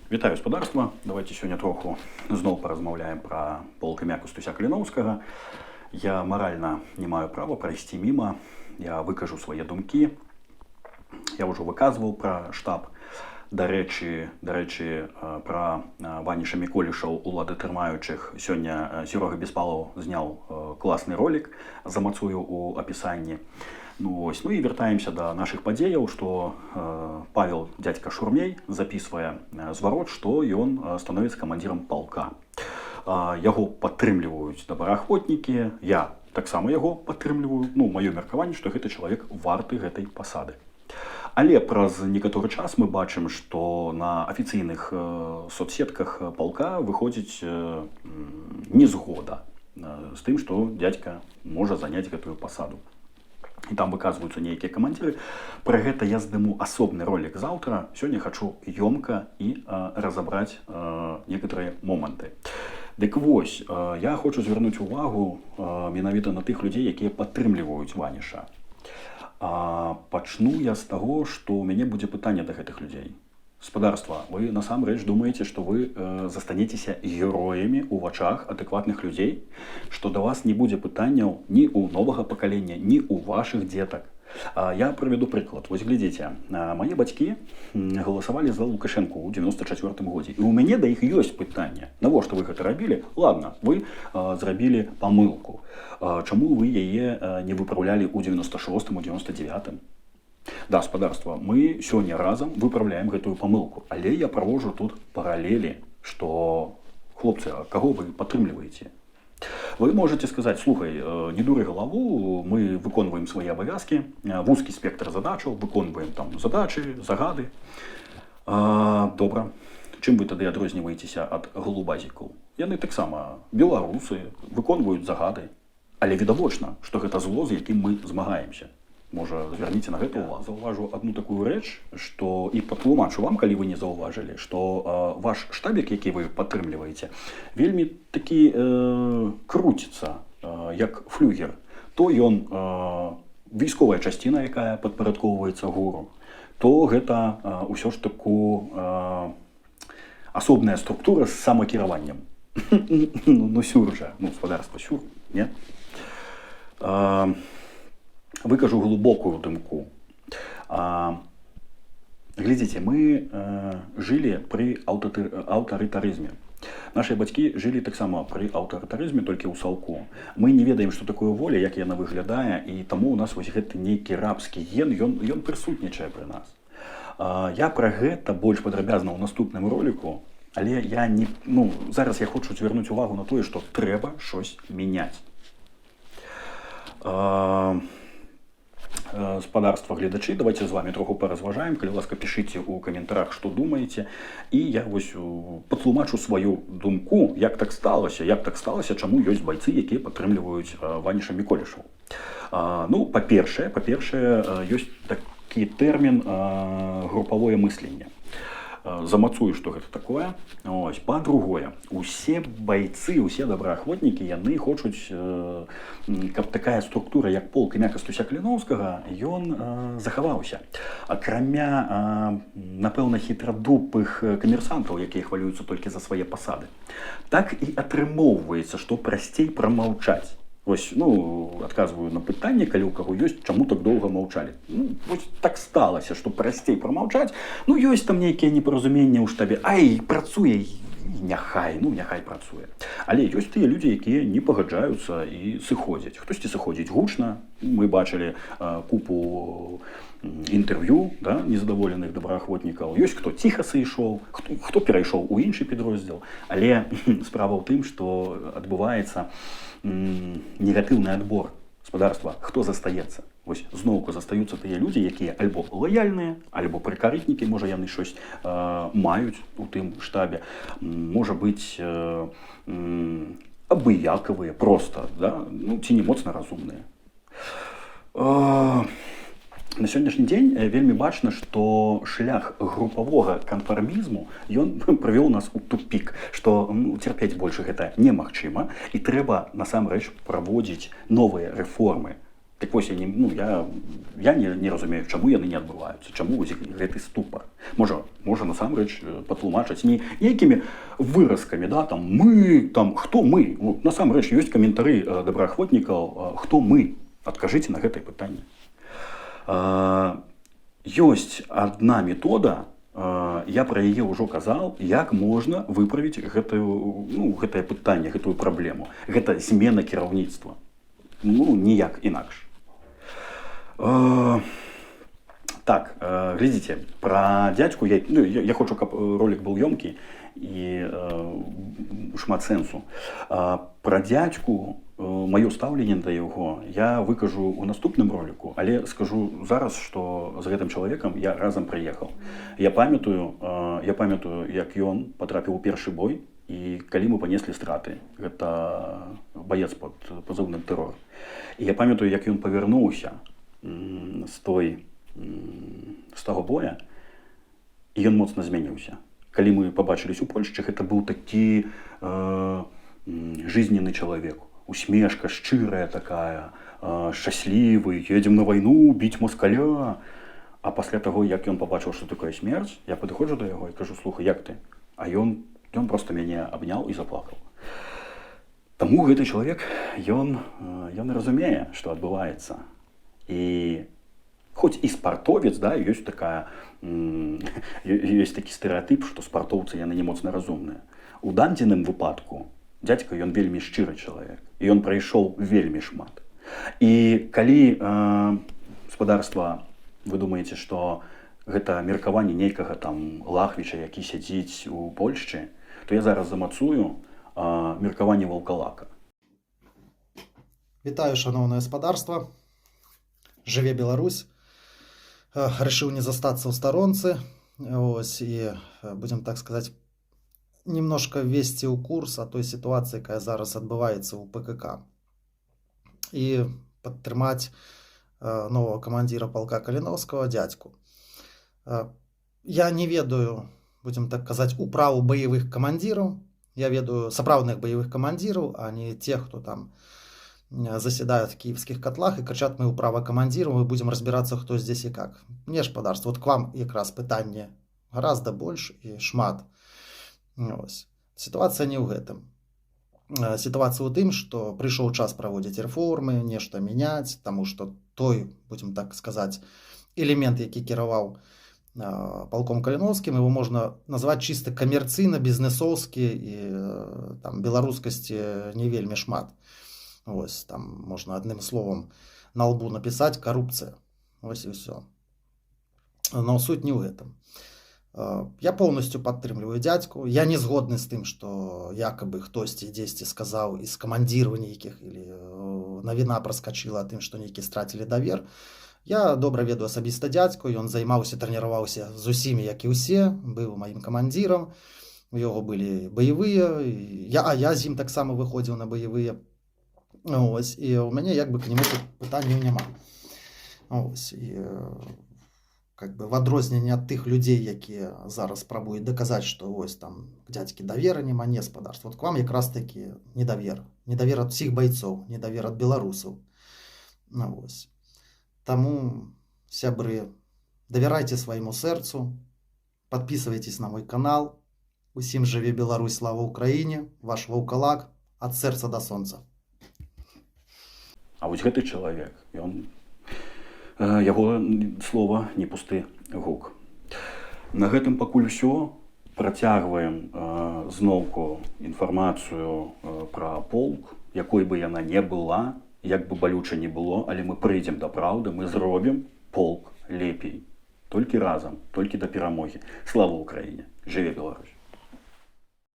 Вітаю гаспадарства. Давайте сёння троху зноў паразмаўляем пра полка Кастуся Каліноўскага. Я маральна не маю права прайсці міма. Я выкажу свае думкі. Я ўжо выказваў пра штаб. Дарэчы, пра Ваніша Міколішаў уладатрымаючых сёння Серога Беспалаў зняў класны ролик, замацую ў апісанні. Ну і вяртаемся да нашых падзеяў, што Павел дядька Шурмей запісвае зварот, што ён становіцца камандзірам палка. Яго падтрымліваюць добраахвотнікі, я таксама яго падтрымліваю. Маё меркаванне, што гэты чалавек варты гэтай пасады. Але праз некаторы час мы бачым, што на афіцыйных соцсетках палка выходзіць незгода з тым, што дядька можа заняць гэтую пасаду. І там выказваюцца нейкія камандзіры. Пра гэта я здыму асобны ролик заўтра. Сёння хачу ёмка і разабраць некаторыя моманты. Дык вось, я хочу звярнуць увагу менавіта на тых людзей, якія падтрымліваюць Ваніша. Пачну я з таго, што ў мяне будзе пытанне да гэтых людзей. Гаспадарства, вы насамрэч думаеце, што вы застанецеся героямі ў вачах адэкватных людзей, што да вас не будзе пытанняў ні ў новага пакалення, ні ў вашых дзетак. Я прывяду прыклад. Вось глядзіце, мае бацькі галасавалі за Лукашэнку ў 94 годзе. І ў мяне да іх ёсць пытанне. Навошта вы гэта рабілі? Ладно, вы зрабілі памылку. Чаму вы яе не выпраўлялі ў 96-м, у 99-м? Да, гаспадарства, мы сёння разам выпраўляем гэтую памылку. Але я праводжу тут паралелі, што, хлопцы, каго вы падтрымліваеце? Вы можете сказаць, слухай, не дуры галаву, мы выконваем свае абавязкі, вузкі спектр задачаў, выконваем там задачы, загады. Добра. Чым вы тады адрозніваецеся ад голубазікаў? Яны таксама беларусы, выконваюць загады. Але відавочна, што гэта зло, з якім мы змагаемся. Можа, звярніце на гэта ўвагу. Заўважу одну такую рэч, што і патлумачу вам, калі вы не заўважылі, што ваш штабік, які вы падтрымліваеце, вельмі такі круціцца, як флюгер. То ён військовая часціна, якая падпарадкоўваецца гуру, то гэта ўсё ж таку асобная структура з самакіраваннем. Сюр жа, гаспадарства, сюр, не? Выкажу глубокую думку. Глядзіце, мы жылі пры аўтарытарызме. Нашыя бацькі жылі таксама пры аўтарытарызме, толькі ў салку. Мы не ведаем, што такое воля, як яна выглядае, і таму у нас вось гэты нейкі рабскі ген, ён прысутнічае пры нас. Я пра гэта больш падрабязна ў наступным ролику, але я не, зараз я хочу звярнуць увагу на тое, што трэба щось мяняць. Гаспадарства, гледачы, давайте з вами троху паразважаем, калі ласка, пішыце ў каментарах, што думаеце, і я вось патлумачу сваю думку, як так сталася, чаму ёсць байцы, якія падтрымліваюць Ваніша Міколішаў. Па-першае, ёсць такі тэрмін групавое мысленне. Замацую, што гэта такое. Па-другое, усе байцы, усе добраахвотнікі, яны хочуць, каб такая структура, як полк Кастуся Каліноўскага, ён захаваўся. Акрамя, напэўна, хітрадупых камерсантаў, якія хвалююцца толькі за свае пасады. Так і атрымоўваецца, што прасцей прамаўчаць. Вось, адказваю на пытанне, калі ў каго ёсць, чаму так доўга маўчалі. Вось так сталася, што прасцей прамаўчаць. Ёсць там нейкія непаразуменні ў штабе. Працуе, няхай працуе. Але ёсць тыя людзі, якія не пагаджаюцца і сыходзяць. Хтосьці сыходзіць гучна. Мы бачылі купу інтэрв'ю, незадаволеных добраахвотнікаў. Ёсць хто ціха сышоў, хто перайшоў у іншы підроздзел. Але справа ў тым, што адбываецца негатыўны адбор. Гаспадарства, хто застаецца? Вось зноўку застаюцца тыя людзі, якія альбо лаяльныя, альбо прыкарытнікі, можа яны щось маюць у тым штабе, можа быць абыякавыя проста, ці не моцна разумныя. На сённяшні дзень вельмі бачна, што шлях групавога канфармізму ён прывёў нас у тупік, што цярпець больш гэта немагчыма, і трэба насамрэч праводзіць новыя рэформы. Так вось я не разумею, чаму яны не адбываюцца, чаму гэты ступар. Можа насамрэч патлумачыць не нейкімі выразкамі, да, там мы, там хто мы. Насамрэч ёсць каментары добраахвотнікаў, хто мы. Адкажыце на гэтае пытанне. Ёсць адна метода, я пра яе ўжо казаў, як можна выправіць гэтае пытанне, гэтую праблему. Гэта змена кіраўніцтва. Ніяк інакш. Так, глядзіце, пра дзядзьку, я хочу, каб ролик быў ёмкі і шмат сэнсу. Пра дзядзьку, маё стаўленне да яго я выкажу ў наступным ролику, але скажу зараз, што з гэтым чалавекам я разам прыехаў. Я памятаю, як ён патрапіў у першы бой, і калі мы панеслі страты. Гэта баец пад пазыўным тэрор. І я памятаю, як ён павярнуўся з таго боя, і ён моцна змяніўся. Калі мы пабачыліся ў Польшчы, гэта быў такі жизненны чалавек. Усмешка шчырая такая, шчаслівы, едзем на вайну біць москаля. А пасля таго, як ён пабачыў, што такое смерць, я падыходжу да яго і кажу: слухай, як ты? А ён проста мяне абняў і заплакаў. Таму гэты чалавек, ён разумее, што адбываецца. І хоць і спартовец, да, ёсць такі стэрэатып, што спартоўцы яны не моцна разумныя. У дадзеным выпадку дзядзька, ён вельмі шчыры чалавек, і ён прайшоў вельмі шмат. І калі гаспадарства, вы думаеце, што гэта меркаванне нейкага там Лахвіча, які сядзіць у Польшчы, то я зараз замацую меркаванне Ваўкалака. Вітаю, шановне гаспадарства. Жыве Беларусь. Решил не застаться у сторонцы. И будем, так сказать, немножко ввести у курс о той ситуации, которая зараз отбывается у ПКК. И подтримать нового командира полка Калиновского, дядьку. Я не ведаю, будем так сказать, управу боевых командиров. Я ведаю сапраўдных боевых командиров, а не тех, кто там заседают в киевских котлах и кричат: мы управа командиров, мы будем разбираться, кто здесь и как. Мне господарство, вот к вам якраз пытанне гораздо больше и шмат. Ось. Ситуация не ў гэтым. Ситуация ў тым, что пришел час проводить реформы, нешта менять, тому что той, будем так сказать, элемент, які кіраваў полком Калиновским, его можно назвать чисто коммерцийно, бизнесовски, и там беларускасці не вельмі шмат. Ось, там можно одним словом на лбу написать: коррупция. Ось и все. Но суть не в этом. Я полностью подтрымліваю дядьку. Я не згодны з тым, что якобы хтосьці дзесьці сказаў из командиров нейкіх, или навіна проскочила тым, что нейкі страцілі давер. Я добра ведаю асабіста дядьку, ён займаўся, трэніраваўся з усімі, як і ўсе, быў маім камандзірам, у яго былі баявыя, я з ім таксама выходзіў на баявыя. Ось, і у мяне як бы к нему пытанняў няма. Ось, і как бы в адрозненне ад тых людзей, якія зараз спрабуюць даказаць, што ось там к дзядзькі давера няма, не гаспадарства. Вот к вам якраз такі недавер. Недавер ад усіх байцоў, недавер ад беларусаў. Ось. Тому, сябры, давярайце свайму сэрцу, подписывайтесь на мой канал. Усім жыве Беларусь, слава Украіне, ваш Ваўкалак, ад сэрца да сонца. А вось гэты чалавек, яго слова не пусты гук. На гэтым пакуль усё. Працягваем зноўку інфармацыю пра полк, якой бы яна не была, як бы балюча не было, але мы прыйдзем да праўды, мы зробім полк лепей. Толькі разам, толькі да перамогі. Слава Украіне! Жыве Беларусь!